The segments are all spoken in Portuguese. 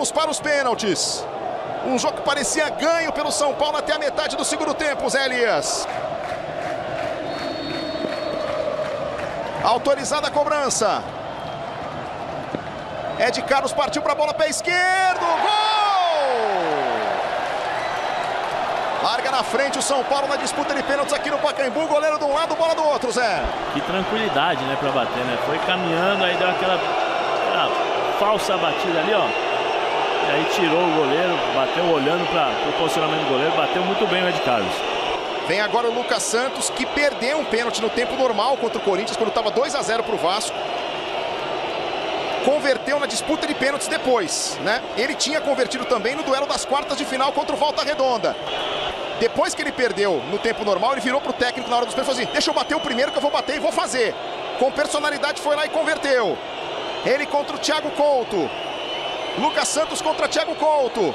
Vamos para os pênaltis. Um jogo que parecia ganho pelo São Paulo até a metade do segundo tempo, Zé Elias. Autorizada a cobrança. Ed Carlos partiu para a bola, pé esquerdo. Gol! Larga na frente o São Paulo na disputa de pênaltis aqui no Pacaembu. Goleiro de um lado, bola do outro, Zé. Que tranquilidade, né, para bater, né? Foi caminhando, aí deu aquela falsa batida ali, ó. E aí tirou o goleiro, bateu olhando para o posicionamento do goleiro, bateu muito bem o Ed Carlos. Vem agora o Lucas Santos, que perdeu um pênalti no tempo normal contra o Corinthians, quando estava 2-0 para o Vasco. Converteu na disputa de pênaltis depois, né? Ele tinha convertido também no duelo das quartas de final contra o Volta Redonda. Depois que ele perdeu no tempo normal, ele virou para o técnico na hora dos pênaltis e falou assim: deixa eu bater o primeiro que eu vou bater e vou fazer. Com personalidade foi lá e converteu. Ele contra o Thiago Couto. Lucas Santos contra Thiago Couto.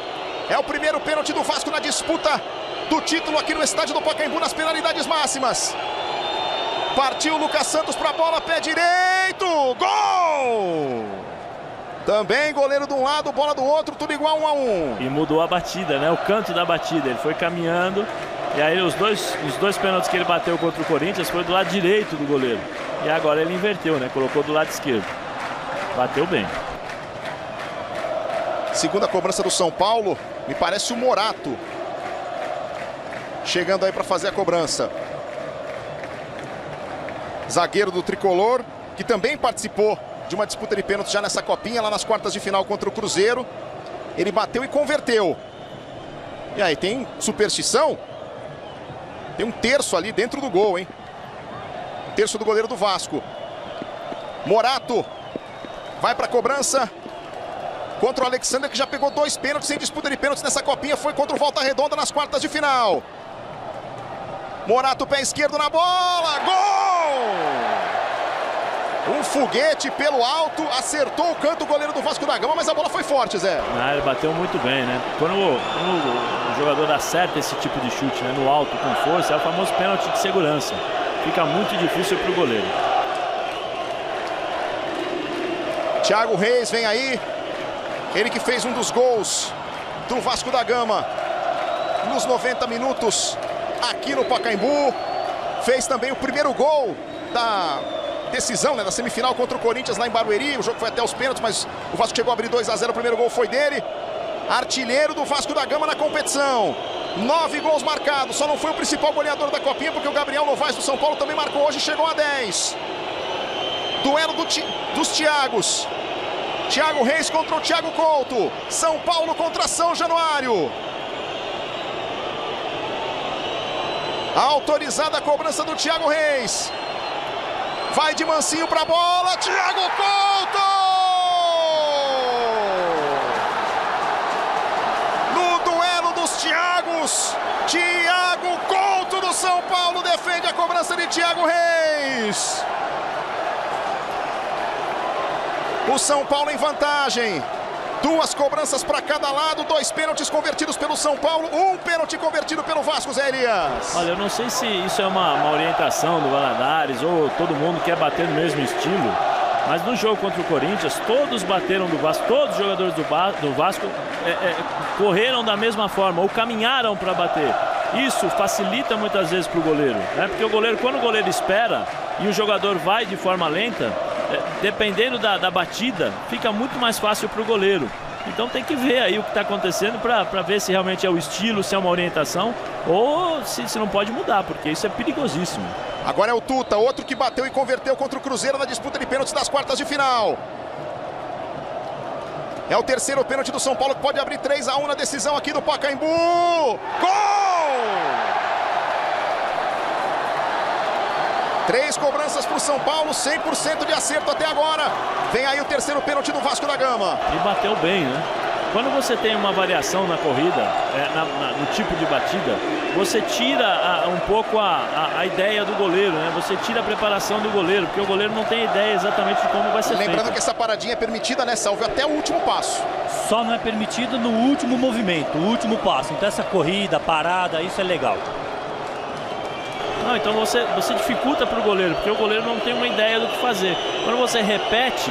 É o primeiro pênalti do Vasco na disputa do título aqui no estádio do Pacaembu, nas penalidades máximas. Partiu o Lucas Santos para a bola, pé direito. Gol! Também goleiro de um lado, bola do outro, tudo igual 1 a 1. E mudou a batida, né? O canto da batida. Ele foi caminhando. E aí os dois pênaltis que ele bateu contra o Corinthians foi do lado direito do goleiro. E agora ele inverteu, né? Colocou do lado esquerdo. Bateu bem. Segunda cobrança do São Paulo. Me parece o Morato chegando aí para fazer a cobrança. Zagueiro do Tricolor, que também participou de uma disputa de pênalti já nessa copinha, lá nas quartas de final contra o Cruzeiro. Ele bateu e converteu. E aí, tem superstição? Tem um terço ali dentro do gol, hein? Um terço do goleiro do Vasco. Morato vai para a cobrança contra o Alexander, que já pegou 2 pênaltis em disputa de pênaltis nessa copinha. Foi contra o Volta Redonda nas quartas de final. Morato, pé esquerdo na bola. Gol! Um foguete pelo alto, acertou o canto o goleiro do Vasco da Gama, mas a bola foi forte, Zé. Ele bateu muito bem, né? Quando o jogador acerta esse tipo de chute, né, no alto com força, é o famoso pênalti de segurança. Fica muito difícil para o goleiro. Thiago Reis vem aí. Ele que fez um dos gols do Vasco da Gama nos 90 minutos aqui no Pacaembu. Fez também o primeiro gol da decisão, né, da semifinal contra o Corinthians lá em Barueri. O jogo foi até os pênaltis, mas o Vasco chegou a abrir 2 a 0. O primeiro gol foi dele. Artilheiro do Vasco da Gama na competição. 9 gols marcados. Só não foi o principal goleador da copinha, porque o Gabriel Novaes do São Paulo também marcou hoje e chegou a 10. Duelo dos Thiagos. Thiago Reis contra o Thiago Couto. São Paulo contra São Januário. Autorizada a cobrança do Thiago Reis. Vai de mansinho para a bola. Thiago Couto! No duelo dos Thiagos. Thiago Couto do São Paulo defende a cobrança de Thiago Reis. O São Paulo em vantagem. 2 cobranças para cada lado, 2 pênaltis convertidos pelo São Paulo, 1 pênalti convertido pelo Vasco, Zé Elias. Olha, eu não sei se isso é uma orientação do Valadares ou todo mundo quer bater no mesmo estilo, mas no jogo contra o Corinthians, todos bateram do Vasco, todos os jogadores do Vasco correram da mesma forma ou caminharam para bater. Isso facilita muitas vezes para o goleiro, né? Porque o goleiro, quando o goleiro espera e o jogador vai de forma lenta, dependendo da batida, fica muito mais fácil para o goleiro. Então tem que ver aí o que está acontecendo para ver se realmente é o estilo, se é uma orientação ou se não pode mudar, porque isso é perigosíssimo. Agora é o Tuta, outro que bateu e converteu contra o Cruzeiro na disputa de pênaltis das quartas de final. É o terceiro pênalti do São Paulo, que pode abrir 3 a 1 na decisão aqui do Pacaembu. Gol! 3 cobranças para o São Paulo, 100% de acerto até agora. Vem aí o terceiro pênalti do Vasco da Gama. E bateu bem, né? Quando você tem uma variação na corrida, no tipo de batida, você tira um pouco a ideia do goleiro, né? Você tira a preparação do goleiro, porque o goleiro não tem ideia exatamente de como vai ser feito. Lembrando que essa paradinha é permitida, né, Salve, até o último passo. Só não é permitido no último movimento, o último passo. Então essa corrida, parada, isso é legal. Não, então você dificulta para o goleiro, porque o goleiro não tem uma ideia do que fazer. Quando você repete,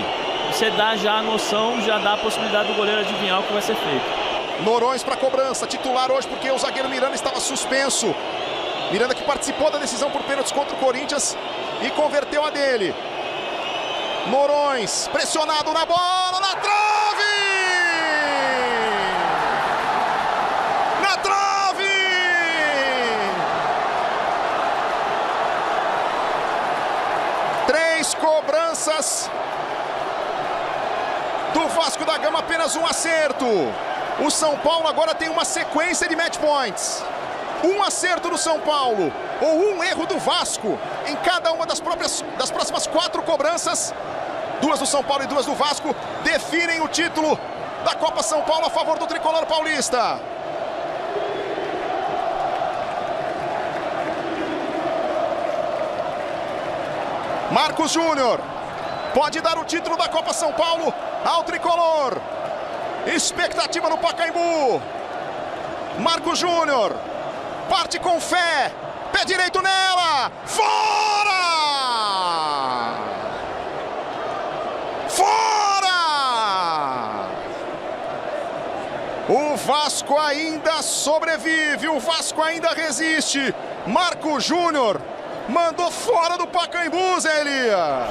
você dá já a noção, já dá a possibilidade do goleiro adivinhar o que vai ser feito. Noronha para cobrança, titular hoje porque o zagueiro Miranda estava suspenso. Miranda que participou da decisão por pênaltis contra o Corinthians e converteu a dele. Noronha, pressionado na bola, na trave! Na trave! Três cobranças do Vasco da Gama, apenas um acerto. O São Paulo agora tem uma sequência de match points. Um acerto do São Paulo ou um erro do Vasco em cada uma das próximas 4 cobranças. 2 do São Paulo e 2 do Vasco definem o título da Copa São Paulo a favor do tricolor paulista. Marcos Júnior pode dar o título da Copa São Paulo ao tricolor. Expectativa no Pacaembu. Marcos Júnior parte com fé, pé direito nela, fora! Fora! O Vasco ainda sobrevive, o Vasco ainda resiste. Marcos Júnior mandou fora do Pacaembu, Zé Elias.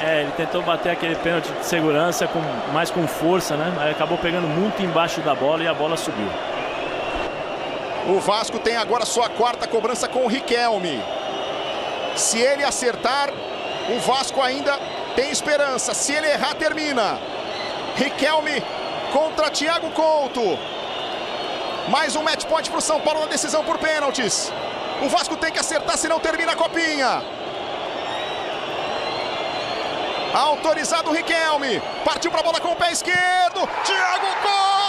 Ele tentou bater aquele pênalti de segurança mais com força, né? Aí acabou pegando muito embaixo da bola e a bola subiu. O Vasco tem agora sua 4ª cobrança com o Riquelme. Se ele acertar, o Vasco ainda tem esperança. Se ele errar, termina. Riquelme contra Thiago Couto. Mais um match point para o São Paulo na decisão por pênaltis. O Vasco tem que acertar, senão termina a copinha. Autorizado o Riquelme. Partiu para a bola com o pé esquerdo. Thiago Couto!